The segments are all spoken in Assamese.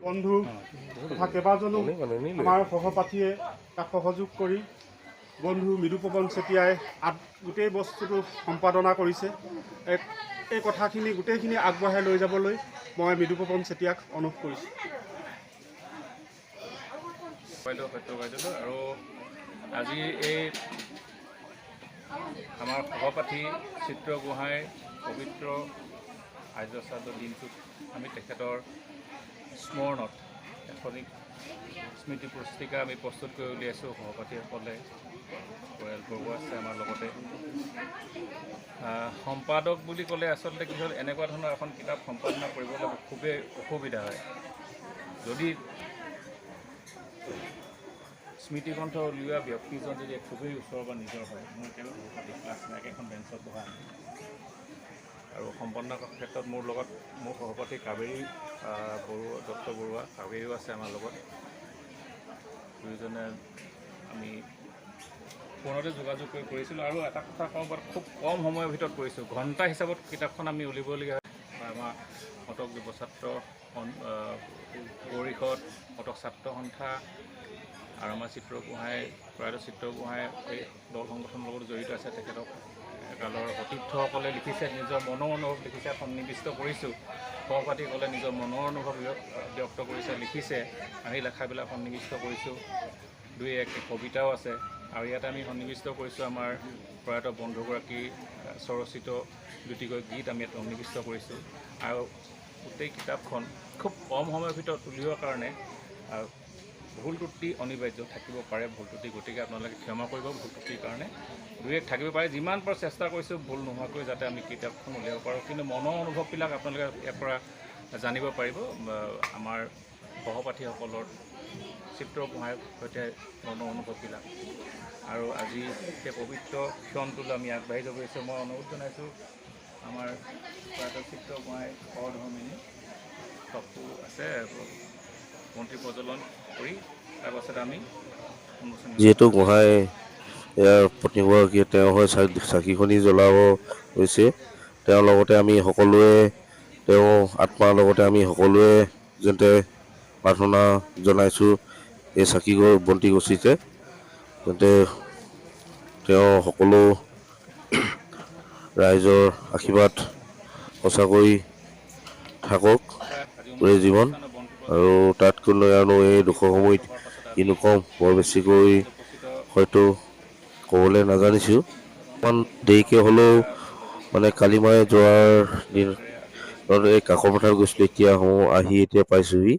বন্ধু তথা কেইবাজনো আমাৰ সহপাঠীয়ে তাক সহযোগ কৰি বন্ধু মৃদুপৱন চেতিয়াই গোটেই বস্তুটো সম্পাদনা কৰিছে। এই কথাখিনি গোটেইখিনি আগবঢ়াই লৈ যাবলৈ মই মৃদুপৱন চেতিয়াক অনুৰোধ কৰিছোঁ। আৰু আজি এই আমাৰ সহপাঠী চিত্ৰ গোহাঁইৰ পবিত্ৰ আৰ্য শ্ৰাদ্ধ দিনটোত আমি তেখেতৰ স্মৰণত এখনি স্মৃতি পুস্তিকা আমি প্ৰস্তুত কৰি উলিয়াইছোঁ। সহপাঠীসকলে পৰিয়াল বৰ্গ আছে আমাৰ লগতে। সম্পাদক বুলি ক'লে আচলতে কি হ'ল, এনেকুৱা ধৰণৰ এখন কিতাপ সম্পাদনা কৰিবলৈ খুবেই অসুবিধা হয়। যদি স্মৃতিগ্ৰন্থ উলিওৱা ব্যক্তিজন যদি খুবেই ওচৰ বা নিজৰ হয়, মোৰ তেওঁ সহপাঠী ক্লাছ নাইকে এখন বেঞ্চত বহা আৰু সম্পন্ন ক্ষেত্ৰত মোৰ লগত মোৰ সহপাঠী কাবেৰী বৰুৱা দত্ত বৰুৱা কাবেৰীও আছে আমাৰ লগত। দুয়োজনে আমি ফোনতে যোগাযোগ কৰিছিলোঁ। আৰু এটা কথা কওঁ, খুব কম সময়ৰ ভিতৰত কৰিছোঁ। ঘণ্টা হিচাপত কিতাপখন আমি উলিবলগীয়া হয়। আমাৰ মটক যুৱ ছাত্ৰ পৰিষদ, মটক ছাত্ৰ সন্থা আৰু আমাৰ চিত্ৰ গোহাঁই প্ৰয়াত চিত্ৰ গোহাঁই এই দল সংগঠনৰ লগত জড়িত আছে। তেখেতক কালৰ সতীৰ্থসকলে লিখিছে, নিজৰ মনৰ অনুভৱ লিখিছে, সন্নিৱিষ্ট কৰিছোঁ। সহপাঠীসকলে নিজৰ মনৰ অনুভৱ ব্যক্ত কৰিছে, লিখিছে। আমি লেখাবিলাক সন্নিৱিষ্ট কৰিছোঁ। দুই এক কবিতাও আছে। আৰু ইয়াতে আমি সন্নিৱিষ্ট কৰিছোঁ আমাৰ প্ৰয়াত বন্ধুগৰাকী স্বৰচিত দুটিকৈ গীত আমি ইয়াত সন্নিৱিষ্ট কৰিছোঁ। আৰু গোটেই কিতাপখন খুব কম সময়ৰ ভিতৰত উলিওৱাৰ কাৰণে ভুল ত্ৰুটি অনিবাৰ্য থাকিব পাৰে। ভুল ত্ৰুটি, গতিকে আপোনালোকে ক্ষমা কৰিব ভুল ত্ৰুটিৰ কাৰণে। দুই এক থাকিব পাৰে। যিমান পাৰোঁ চেষ্টা কৰিছোঁ ভুল নোহোৱাকৈ যাতে আমি কিতাপখন উলিয়াব পাৰোঁ। কিন্তু মনৰ অনুভৱবিলাক আপোনালোকে ইয়াৰ পৰা জানিব পাৰিব। আমাৰ সহপাঠীসকলৰ চিত্ৰ গোহাঁইৰ সৈতে মনৰ অনুভৱবিলাক। আৰু আজি সেই পবিত্ৰ ক্ষণটোলৈ আমি আগবাঢ়ি যাব পাৰিছোঁ। মই অনুৰোধ জনাইছোঁ আমাৰ প্ৰয়াত চিত্ৰ গোহাঁই সহধৰ্মিনী চকু আছে, মন্ত্ৰী প্ৰজ্বলন কৰি তাৰপাছত আমি যিহেতু গোহাঁই ইয়াৰ পত্নীগৰাকীয়ে তেওঁ হৈ চাকিখনি জ্বলাব হৈছে, তেওঁৰ লগতে আমি সকলোৱে তেওঁ আত্মাৰ লগতে আমি সকলোৱে যেনে প্ৰাৰ্থনা জনাইছোঁ এই চাকি বন্তি গছিতে যাতে তেওঁ সকলো ৰাইজৰ আশীৰ্বাদ সঁচাকৈ থাকক গোটেই জীৱন। আৰু তাতকৈ আৰু এই দুখৰ সময়ত কিনো কম, বৰ বেছিকৈ হয়তো ক'বলৈ নাজানিছোঁ। অকণমান দেৰিকৈ হ'লেও মানে কালি মই যোৱাৰ দিন এই কাষৰ পথাৰত গৈছিলোঁ, এতিয়া আহি এতিয়া পাইছোঁহি।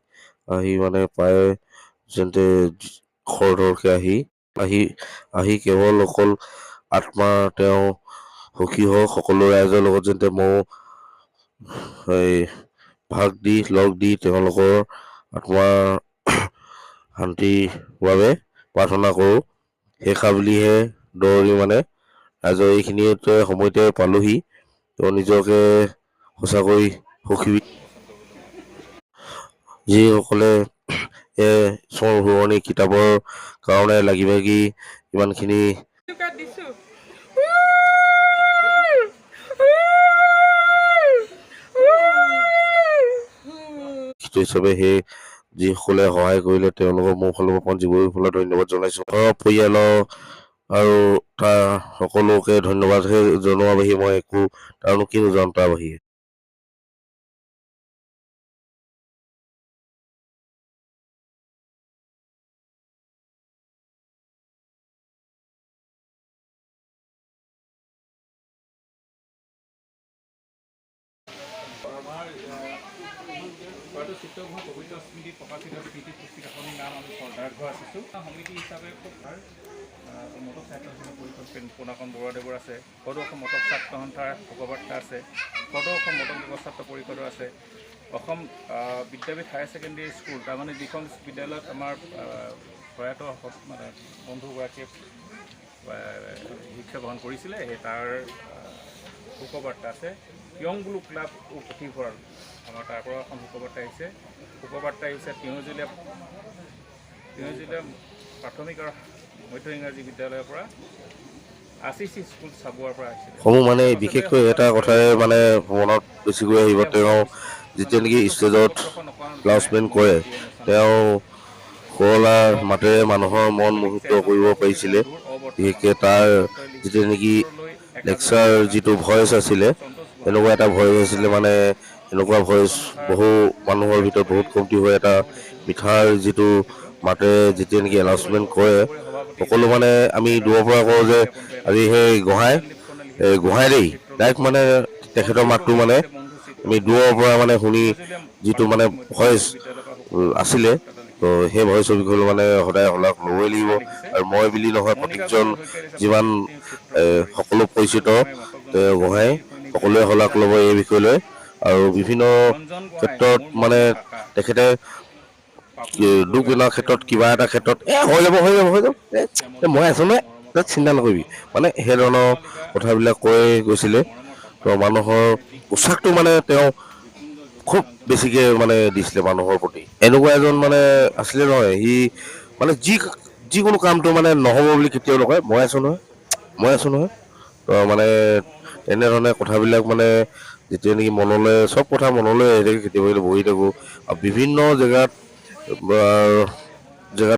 আহি মানে প্ৰায় যেনে খৰধৰকৈ আহি কেৱল অকল আত্মা তেওঁ সুখী হওক, সকলো ৰাইজৰ লগত যেনে ময়ো লগ দি তেওঁলোকৰ আত্মাৰ শান্তিৰ বাবে প্ৰাৰ্থনা কৰোঁ। সেইষা বুলিহে দৌৰি মানে ৰাইজৰ এইখিনিতে সময়তে পালোহি। তেওঁ নিজকে সঁচাকৈ সুখী। যিসকলে স্মৰণ শুৱনি কিতাপৰ কাৰণে লাগি ভাগি ইমানখিনি হিচাপে সেই যিসকলে সহায় কৰিলে তেওঁলোকক মোৰ ফালৰ পৰা জীৱৰ ফালে ধন্যবাদ জনাইছোঁ। পৰিয়ালৰ আৰু তাৰ সকলোকে ধন্যবাদহে জনোৱা বাহিৰে মই একো তাৰনো কিনো যাম তাৰ বাহিৰে। আমাৰ হয়তো চিত্ৰ গোহাঁই পবিত্ৰ স্মৃতি প্ৰকাশিত স্মৃতি পুস্তিকাখনিৰ নাম আমি শ্ৰদ্ধাৰ্ঘ্য আছিলোঁ। সমিতি হিচাপে খুব ভাল মটক ছাত্ৰ সন্থা পৰিষদ পোনাকণ বৰুৱাদেৱৰ আছে, সদৌ অসম মটক ছাত্ৰ সন্থাৰ ভগবাৰ্তা আছে, সদৌ অসম মটক যুৱ ছাত্ৰ পৰিষদৰ আছে, অসম বিদ্যাপীঠ হায়াৰ ছেকেণ্ডেৰী স্কুল, তাৰমানে যিখন বিদ্যালয়ত আমাৰ প্ৰয়াত মানে বন্ধুগৰাকীয়ে শিক্ষা গ্ৰহণ কৰিছিলে, সেই তাৰ শোকবাৰ্তা আছে। য়ং ব্লু ক্লাব পুথিভঁৰাল, আমাৰ তাৰ পৰা এখন শোকবাৰ্তা আহিছে। শোকবাৰ্তা আহিছে তিয়ঁজীয়া প্ৰাথমিক আৰু মধ্য ইংৰাজী বিদ্যালয়ৰ পৰা, ACC স্কুল চাবুৱাৰ পৰা আহিছে। সমূহ মানে বিশেষকৈ এটা কথাই মানে মনত বেছিকৈ আহিব, তেওঁ যেতিয়া নেকি ষ্টেজত এনাউন্সমেণ্ট কৰে তেওঁ শুৱলা মাতেৰে মানুহৰ মন মোহিত কৰিব পাৰিছিলে। বিশেষকৈ তাৰ যিটো নেকি লেকচাৰ যিটো ভইচ আছিলে এনেকুৱা এটা ভইচ আছিলে, মানে এনেকুৱা ভইচ বহু মানুহৰ ভিতৰত বহুত কমটি হয়। এটা মিঠাৰ যিটো মাতেৰে যেতিয়া নেকি এনাউন্সমেণ্ট কৰে, সকলো মানে আমি দূৰৰ পৰা কওঁ যে আজি সেই গোহাঁই দেই, ডাইৰেক্ট মানে তেখেতৰ মাতটো মানে আমি দূৰৰ পৰা মানে শুনি যিটো মানে ভইচ আছিলে, তো সেই ভইচৰ বিষয়ে মানে সদায় শলাগ ল'বই লাগিব। আৰু মই বুলি নহয়, প্ৰত্যেকজন যিমান সকলো পৰিচিত গোহাঁই সকলোৱে শলাগ ল'ব এই বিষয় লৈ। আৰু বিভিন্ন ক্ষেত্ৰত মানে তেখেতে দুখ বিনাৰ ক্ষেত্ৰত কিবা এটা ক্ষেত্ৰত হৈ যাব মই আছো নহয়, চিন্তা নকৰিবি, মানে সেই ধৰণৰ কথাবিলাক কৈ গৈছিলে। তো মানুহৰ উৎসাহটো মানে তেওঁ খুব বেছিকে মানে দিছিলে মানুহৰ প্ৰতি। এনেকুৱা এজন মানে আছিলে নহয়, সি মানে যিকোনো কামটো মানে নহ'ব বুলি কেতিয়াও নকয়, মই আছো নহয়। তো মানে এনেধৰণে কথাবিলাক মানে যেতিয়া নেকি মনলৈ চব কথা মনলৈ আহি থাকে, কেতিয়াবা বহি থাকোঁ আৰু বিভিন্ন জেগাত